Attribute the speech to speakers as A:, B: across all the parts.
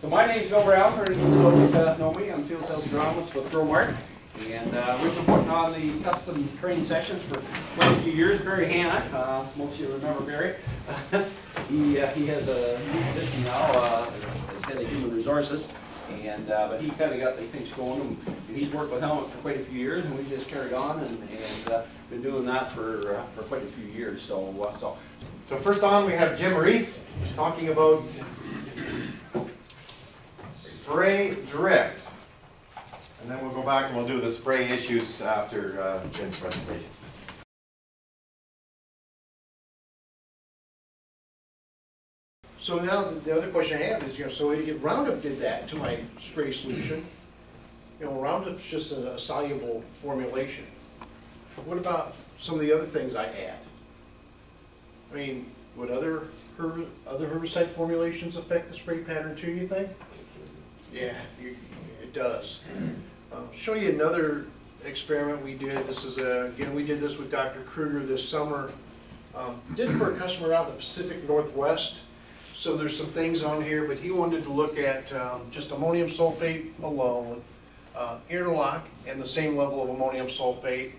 A: So my name's Bill Brown. For those who don't know me, I'm field sales Droplets with Growmark, and we've been putting on the custom training sessions for quite a few years. Barry Hanna, most of you remember Barry. He has a new position now as head of human resources, and but he kind of got the things going. And he's worked with helmets for quite a few years, and we just carried on and been doing that for quite a few years. So
B: first on we have Jim Reese talking about spray drift, and then we'll go back and we'll do the spray issues after Jim's presentation.
C: So now the other question I have is, so if Roundup did that to my spray solution, Roundup's just a soluble formulation. What about some of the other things I add? I mean, would other herbicide formulations affect the spray pattern too, you think? Yeah, it does. I'll show you another experiment we did. This is, again, we did this with Dr. Kruger this summer. Did it for a customer out in the Pacific Northwest. So there's some things on here, but he wanted to look at just ammonium sulfate alone, interlock, and the same level of ammonium sulfate,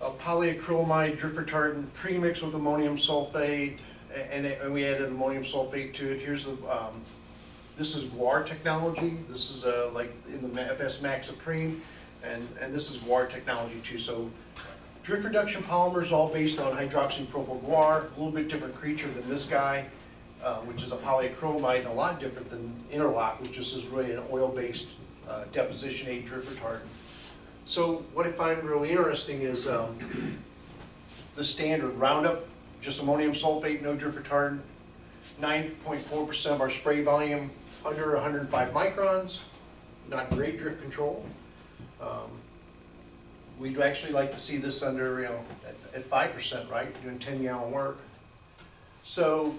C: a polyacrylamide drift retardant premixed with ammonium sulfate, and we added ammonium sulfate to it. Here's the, this is guar technology. This is like in the FS Max Supreme, and this is guar technology too. So drift reduction polymers all based on hydroxypropyl guar, a little bit different creature than this guy, which is a polyacrylamide, and a lot different than interlock, which is really an oil-based deposition aid drift retardant. So what I find really interesting is the standard Roundup, just ammonium sulfate, no drift retardant, 9.4% of our spray volume under 105 microns, not great drift control. We'd actually like to see this under, at 5%, right? Doing 10-gallon work. So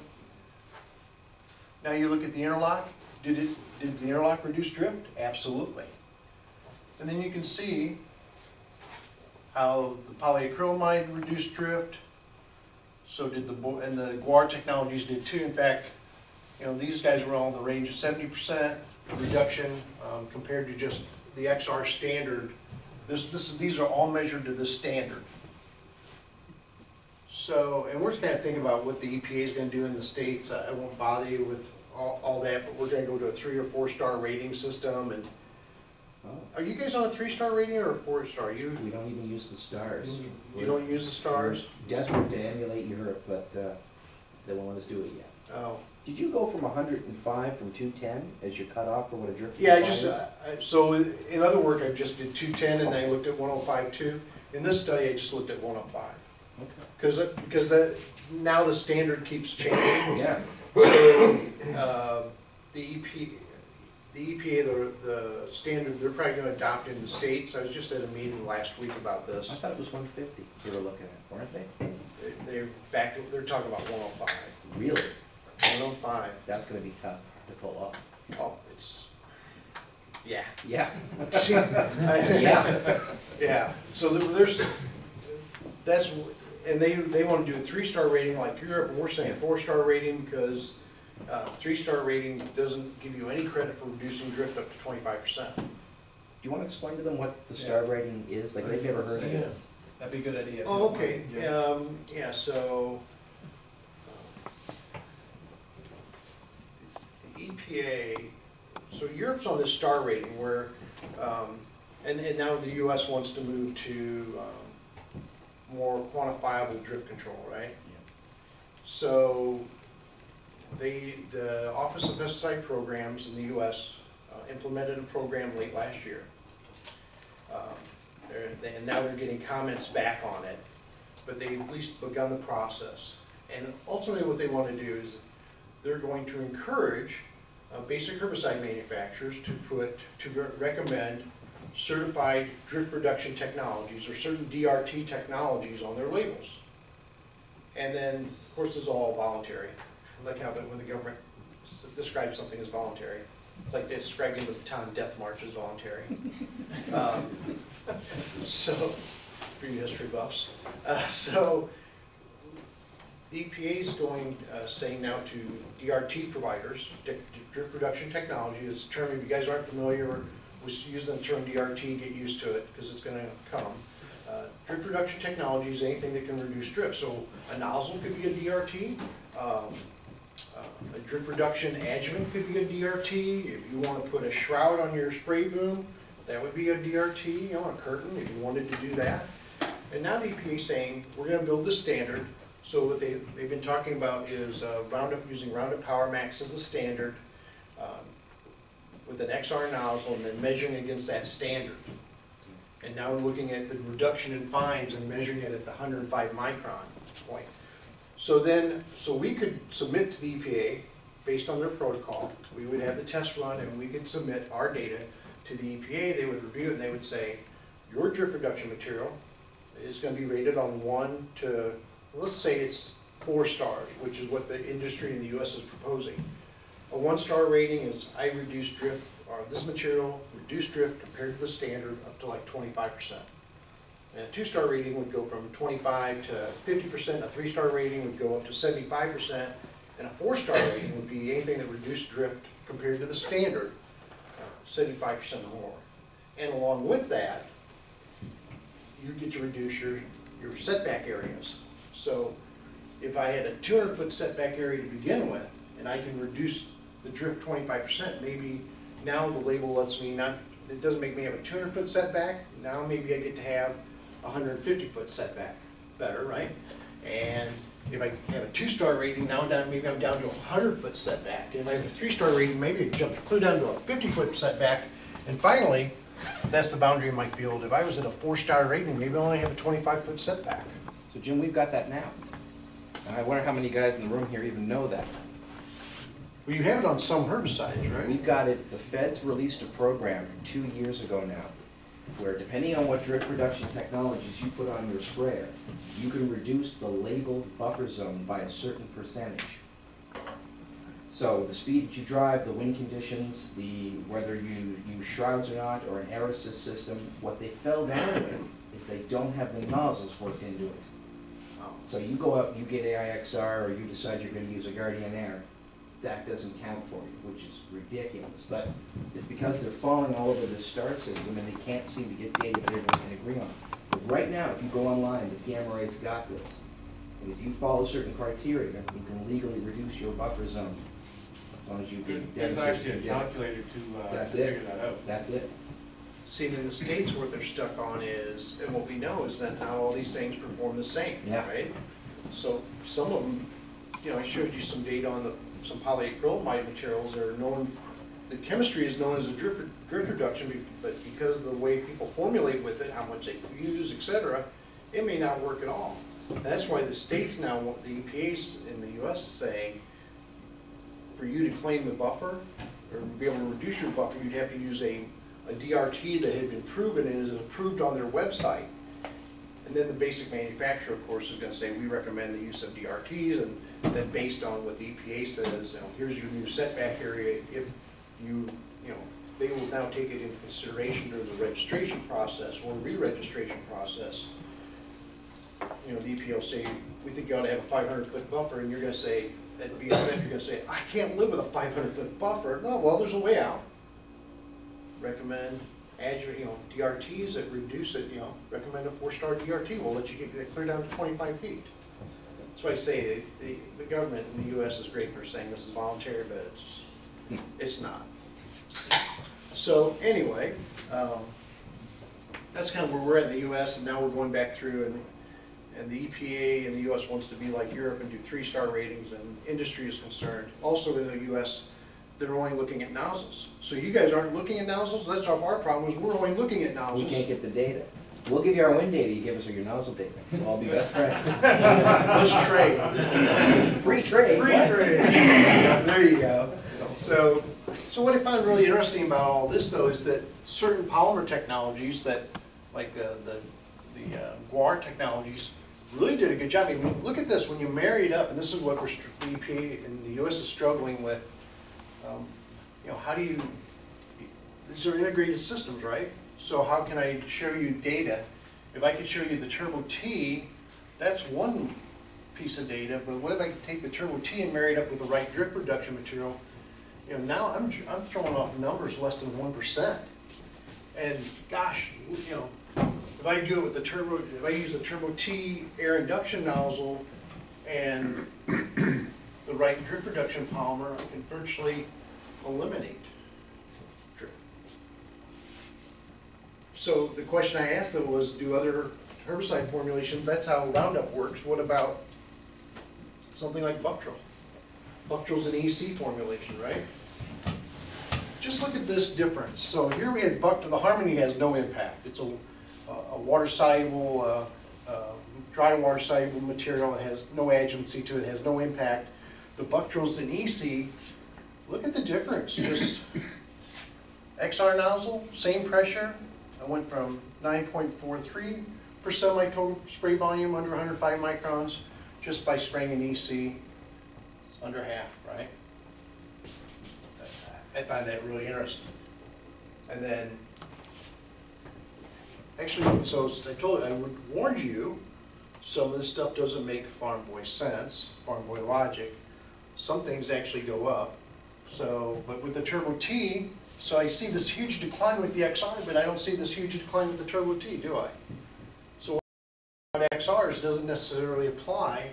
C: now you look at the interlock. Did the interlock reduce drift? Absolutely. And then you can see how the polyacrylamide reduced drift. So did and the guar technologies did too. In fact, these guys were all in the range of 70% reduction compared to just the XR standard. These are all measured to this standard. So, and we're just going to think about what the EPA is going to do in the States. I won't bother you with all that, but we're going to go to a 3- or 4-star rating system. And are you guys on a 3-star rating or a 4-star?
D: We don't even use the stars.
C: You don't use the stars?
D: We're desperate to emulate Europe, but they won't let us do it yet.
C: Oh.
D: Did you go from 105 from 210 as your cutoff for what a drift?
C: Yeah, so in other work I just did 210 and then I looked at 105 too. In this study I just looked at 105. Okay. Because now the standard keeps changing.
D: Yeah.
C: So the EPA, the standard, they're probably going to adopt in the States. I was just at a meeting last week about this.
D: I thought it was 150 they were looking at, weren't they?
C: They're talking about 105.
D: Really?
C: 105.
D: That's going to be tough to pull off.
C: Oh, it's, yeah.
D: Yeah.
C: Yeah. Yeah. So that's, and they want to do a 3-star rating like Europe, and we're saying 4-star rating because 3-star rating doesn't give you any credit for reducing drift up to 25%.
D: Do you want to explain to them what the star rating is? Like they've never heard of this.
A: that'd be a good idea.
C: Oh, okay. Yeah. So the EPA. So Europe's on this star rating where, and now the U.S. wants to move to more quantifiable drift control, right? Yeah. So the Office of Pesticide Programs in the U.S. Implemented a program late last year. And now they're getting comments back on it, but they've at least begun the process. And ultimately what they want to do is they're going to encourage basic herbicide manufacturers to recommend certified drift reduction technologies or certain DRT technologies on their labels. And then, of course, it's all voluntary. I like how when the government describes something as voluntary, it's like describing the Bataan Death March as voluntary. So, for you history buffs. So, the EPA is going, saying now to DRT providers, drift reduction technology, it's a term, if you guys aren't familiar with using the term DRT, get used to it, because it's gonna come. Drift reduction technology is anything that can reduce drift. So a nozzle could be a DRT. A drift reduction adjuvant could be a DRT. If you want to put a shroud on your spray boom, that would be a DRT, you know, a curtain, if you wanted to do that. And now the EPA is saying, we're going to build this standard. So what they've been talking about is Roundup, using Roundup Power Max as the standard, with an XR nozzle, and then measuring against that standard. And now we're looking at the reduction in fines and measuring it at the 105 micron point. So we could submit to the EPA based on their protocol. We would have the test run and we could submit our data to the EPA. They would review it and they would say, your drift reduction material is going to be rated on 1 to, let's say it's 4 stars, which is what the industry in the US is proposing. A 1-star rating is, I reduced drift, or this material reduced drift compared to the standard up to like 25%. And a 2-star rating would go from 25 to 50%, a 3-star rating would go up to 75%, and a 4-star rating would be anything that reduced drift compared to the standard, 75% or more. And along with that, you get to reduce your setback areas. So if I had a 200-foot setback area to begin with, and I can reduce the drift 25%, maybe now the label lets me not, it doesn't make me have a 200-foot setback, now maybe I get to have a 150-foot setback, better, right? And if I have a 2-star rating, now maybe I'm down to a 100-foot setback. And if I have a 3-star rating, maybe it jumps clear down to a 50-foot setback. And finally, that's the boundary of my field. If I was at a 4-star rating, maybe I only have a 25-foot setback.
D: So Jim, we've got that now. And I wonder how many guys in the room here even know that.
C: Well, you have it on some herbicides, right?
D: We've got it, the feds released a program 2 years ago now, where depending on what drift reduction technologies you put on your sprayer, you can reduce the labeled buffer zone by a certain percentage. So the speed that you drive, the wind conditions, whether you use shrouds or not, or an air assist system, what they fell down with is they don't have the nozzles worked into it. So you go up, you get AIXR, or you decide you're going to use a Guardian Air, that doesn't count for you, which is ridiculous. But it's because they're falling all over this star system and they can't seem to get data that everyone can agree on. But right now, if you go online, the Gamma Ray's got this. And if you follow certain criteria, you can legally reduce your buffer zone. As long as you can
E: There's
D: demonstrate.
E: actually a calculator to
D: That's
E: figure
D: it.
E: that out.
D: That's it.
C: See, in the States, what they're stuck on is, and what we know is that not all these things perform the same,
D: Yeah.
C: right? So some of them, you know, I showed you some data on some polyacrylamide materials that are known, the chemistry is known as a drift reduction, but because of the way people formulate with it, how much they use, etc., it may not work at all. And that's why the states now, the EPA in the US is saying, for you to claim the buffer, or be able to reduce your buffer, you'd have to use a DRT that had been proven and is approved on their website. And then the basic manufacturer, of course, is going to say, we recommend the use of DRTs, and then based on what the EPA says, you know, here's your new setback area. If you know, they will now take it into consideration during the registration process or re-registration process. You know, the EPA will say, we think you ought to have a 500-foot buffer, and you're going to say, at BSF, you're going to say, I can't live with a 500-foot buffer. No, well, there's a way out. Recommend adjuvant, you know, DRTs that reduce it, you know, recommend a 4-star DRT. We'll let you get it clear down to 25 feet. That's why I say the government in the US is great for saying this is voluntary, but it's not. So anyway, that's kind of where we're at in the US, and now we're going back through, and the EPA in the US wants to be like Europe and do 3-star ratings, and industry is concerned. Also in the US, they're only looking at nozzles. So you guys aren't looking at nozzles? That's our problem, is we're only looking at nozzles.
D: We can't get the data. We'll give you our wind data, you give us your nozzle data. We'll all be best friends.
C: Let's trade.
D: Free trade.
C: Free
D: what?
C: trade. There you go. So what I found really interesting about all this, though, is that certain polymer technologies that, like the guar technologies, really did a good job. I mean, look at this. When you marry it up, and this is what the EPA in the U.S. is struggling with. You know, how do you? These are integrated systems, right? So how can I show you data? If I could show you the Turbo T, that's one piece of data, but what if I take the Turbo T and marry it up with the right drift reduction material? You know, now I'm throwing off numbers less than 1%. And gosh, you know, if I do it with the turbo, if I use the Turbo T air induction nozzle and the right drift reduction polymer, I can virtually eliminate drift. So the question I asked them was, do other herbicide formulations, that's how Roundup works, what about something like Buctril? Buctril's an EC formulation, right? Just look at this difference. So here we had Buctril, the Harmony has no impact. It's a water-soluble, dry water-soluble material. It has no agency to it, it has no impact. The Buctril's an EC. Look at the difference. Just XR nozzle, same pressure. I went from 9.43% of my total spray volume under 105 microns just by spraying an EC under half, right? I find that really interesting. And then, actually, so I told you, I would warn you, some of this stuff doesn't make farm boy sense, farm boy logic. Some things actually go up. So, but with the Turbo T, so I see this huge decline with the XR, but I don't see this huge decline with the Turbo T, do I? So what XRs doesn't necessarily apply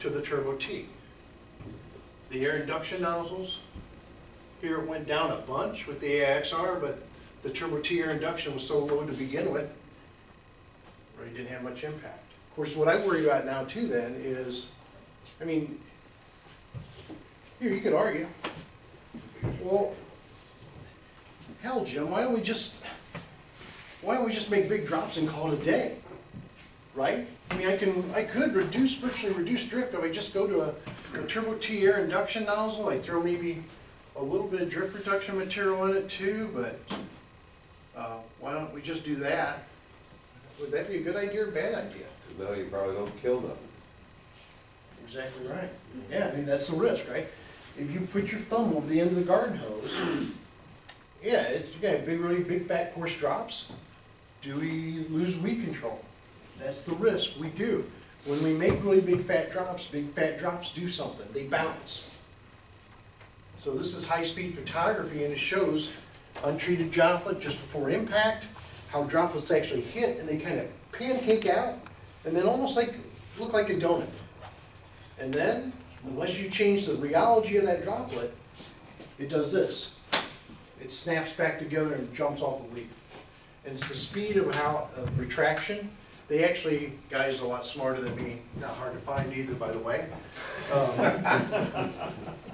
C: to the Turbo T. The air induction nozzles, here it went down a bunch with the AXR, but the Turbo T air induction was so low to begin with, really didn't have much impact. Of course, what I worry about now too then is, I mean, here you could argue, well, hell, Jim, why don't we just make big drops and call it a day, right? I mean, I could virtually reduce drift if I just go to a Turbo T air induction nozzle. I throw maybe a little bit of drift reduction material in it too, but why don't we just do that? Would that be a good idea or a bad idea?
E: No, you probably don't kill nothing.
C: Exactly right. Yeah, I mean, that's the risk, right? If you put your thumb over the end of the garden hose, yeah, you got really big fat coarse drops. Do we lose weed control? That's the risk. We do. When we make really big fat drops do something. They bounce. So this is high-speed photography, and it shows untreated droplet just before impact, how droplets actually hit, and they kind of pancake out, and then almost like look like a donut. And then, unless you change the rheology of that droplet, it does this. It snaps back together and jumps off the leaf. And it's the speed of retraction. They actually, guys are a lot smarter than me, not hard to find either, by the way.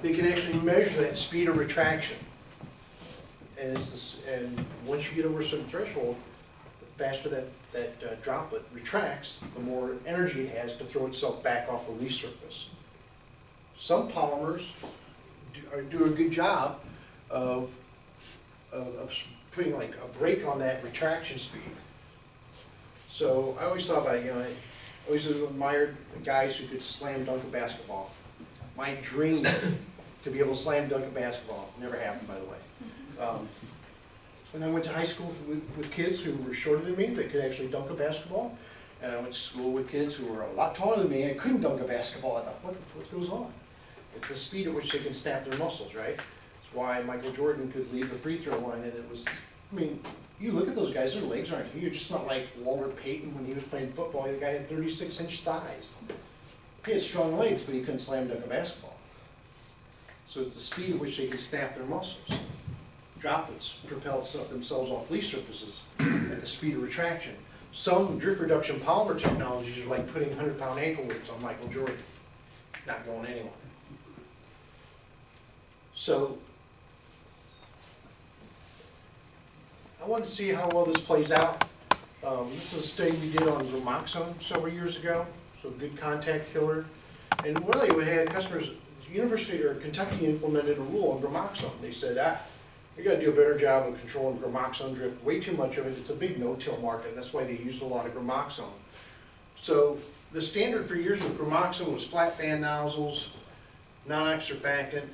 C: They can actually measure that speed of retraction. And and once you get over a certain threshold, the faster that droplet retracts, the more energy it has to throw itself back off the leaf surface. Some polymers do a good job of putting like a brake on that retraction speed. So I always thought about, I always admired the guys who could slam dunk a basketball. My dream to be able to slam dunk a basketball. Never happened, by the way. And I went to high school with kids who were shorter than me that could actually dunk a basketball. And I went to school with kids who were a lot taller than me and couldn't dunk a basketball. I thought, what goes on? It's the speed at which they can snap their muscles, right? That's why Michael Jordan could leave the free throw line, and it was, I mean, you look at those guys, their legs aren't huge. It's not like Walter Payton when he was playing football. The guy had 36-inch thighs. He had strong legs, but he couldn't slam dunk a basketball. So it's the speed at which they can snap their muscles. Droplets propel themselves off leaf surfaces at the speed of retraction. Some drift reduction polymer technologies are like putting 100-pound ankle weights on Michael Jordan. Not going anywhere. So I wanted to see how well this plays out. This is a study we did on Gramoxone several years ago, so good contact killer. And really we had customers, University or Kentucky implemented a rule on Gramoxone. They said, we got to do a better job of controlling Gramoxone drift. Way too much of it. It's a big no-till market. That's why they used a lot of Gramoxone. So the standard for years with Gramoxone was flat fan nozzles, non-extrafactant,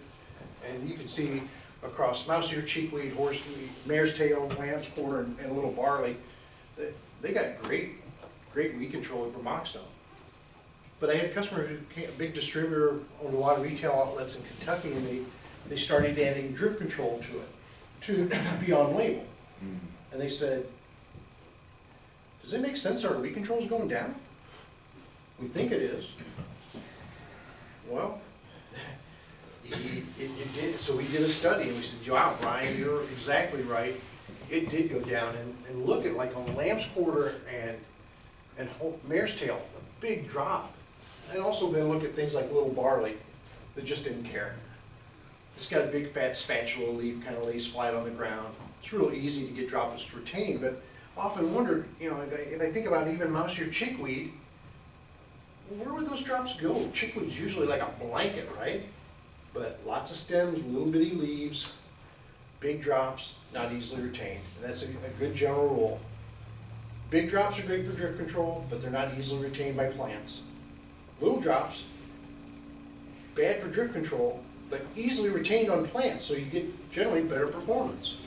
C: and you can see across mouse ear, chickweed, horseweed, mare's tail, lamb's quarter, and a little barley, they got great weed control with Gramoxone. But I had a customer who came, a big distributor, owned a lot of retail outlets in Kentucky, and they started adding drift control to it, to be on label. And they said, does it make sense our leak control is going down? We think it is. Well, it did, so we did a study, and we said, wow, Brian, you're exactly right. It did go down, and look at, like on lamb's quarter and mare's tail, a big drop. And also then look at things like little barley that just didn't care. It's got a big fat spatula leaf kind of lays flat on the ground. It's real easy to get droplets to retain, but often wondered, you know, if I think about even mouse ear chickweed, where would those drops go? Chickweed's usually like a blanket, right? But lots of stems, little bitty leaves, big drops, not easily retained. And that's a good general rule. Big drops are great for drift control, but they're not easily retained by plants. Little drops, bad for drift control, but easily retained on plants, so you get generally better performance.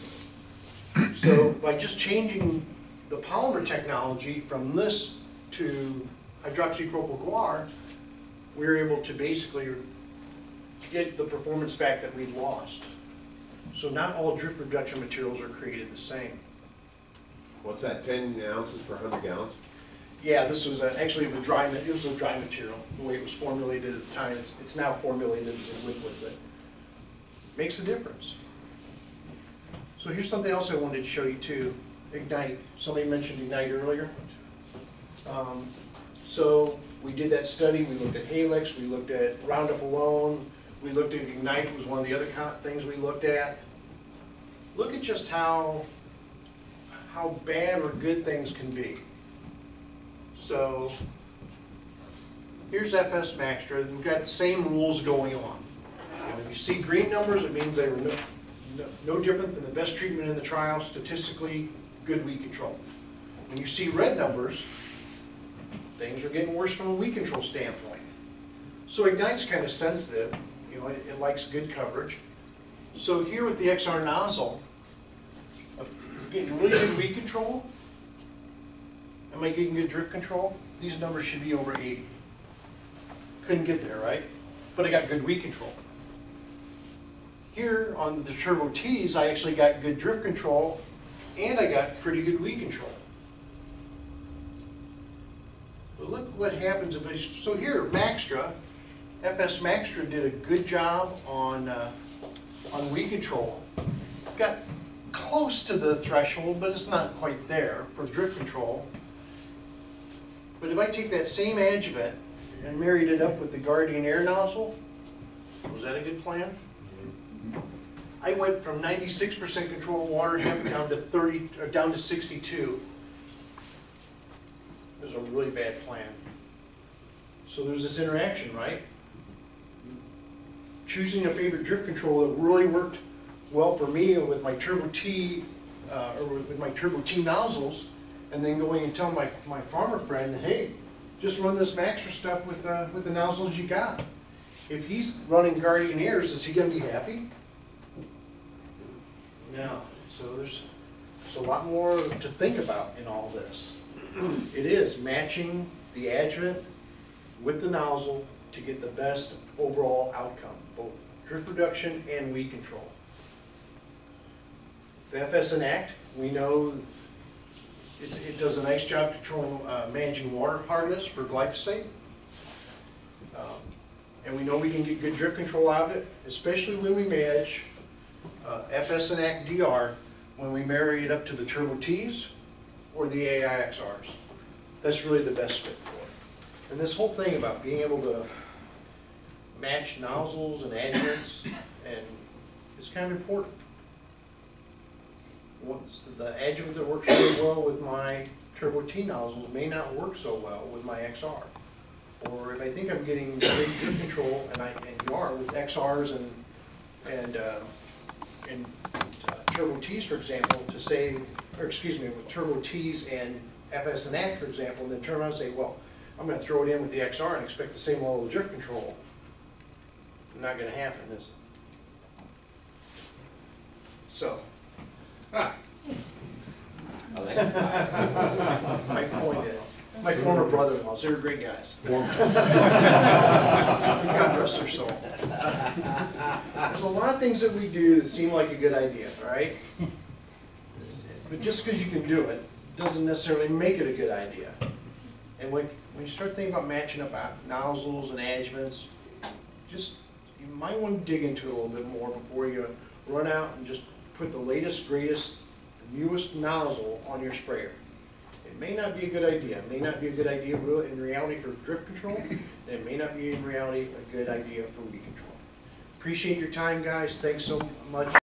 C: So by just changing the polymer technology from this to hydroxypropyl guar, we're able to basically get the performance back that we've lost. So not all drift reduction materials are created the same.
E: What's that, 10 ounces per 100 gallons?
C: Yeah, this was actually it was a dry material, the way it was formulated at the time. It's now formulated as a liquid, but makes a difference. So here's something else I wanted to show you too. Ignite. Somebody mentioned Ignite earlier. So we did that study. We looked at Halix. We looked at Roundup alone. We looked at Ignite. Was one of the other things we looked at. Look at just how bad or good things can be. So here's FS Maxtra. We've got the same rules going on. And if you see green numbers, it means they were no different than the best treatment in the trial, statistically good weed control. When you see red numbers, things are getting worse from a weed control standpoint. So Ignite's kind of sensitive. You know, it likes good coverage. So here with the XR nozzle, I'm getting really good weed control. Am I getting good drift control? These numbers should be over 80. Couldn't get there, right? But I got good weed control. Here on the Turbo T's, I actually got good drift control, and I got pretty good weed control. But look what happens if I, so here, Maxtra, FS Maxtra did a good job on weed control. Got close to the threshold, but it's not quite there for drift control. But if I take that same adjuvant and married it up with the Guardian Air nozzle, was that a good plan? I went from 96% control of water temp down to 62. It was a really bad plan. So there's this interaction, right? Choosing a favorite drift control that really worked well for me with my Turbo T, or with my Turbo T nozzles, and then going and telling my farmer friend, hey, just run this Maxtra stuff with the nozzles you got. If he's running Guardian Airs, is he going to be happy? No. So there's a lot more to think about in all this. It is matching the adjuvant with the nozzle to get the best overall outcome, both drift reduction and weed control. The FS Enact, we know it does a nice job controlling, managing water hardness for glyphosate. And we know we can get good drift control out of it, especially when we match FS Enact DR when we marry it up to the Turbo T's or the AIXRs. That's really the best fit for it. And this whole thing about being able to match nozzles and adjuvants and is kind of important. The adjuvant that works really well with my Turbo T nozzles may not work so well with my XR. Or if I think I'm getting great drift control, and you are with XRs and Turbo T's, for example, to say, or excuse me, with Turbo T's and FS Enact, for example, and then turn around and say, well, I'm going to throw it in with the XR and expect the same level of drift control. Not going to happen, is it? So. My My former brother-in-laws, they were great guys. God rest their soul. There's a lot of things that we do that seem like a good idea, right? But just because you can do it, doesn't necessarily make it a good idea. And when you start thinking about matching up nozzles and attachments, just, you might want to dig into it a little bit more before you run out and just put the latest, greatest, newest nozzle on your sprayer. It may not be a good idea. It may not be a good idea in reality for drift control, and it may not be in reality a good idea for weed control. Appreciate your time, guys. Thanks so much.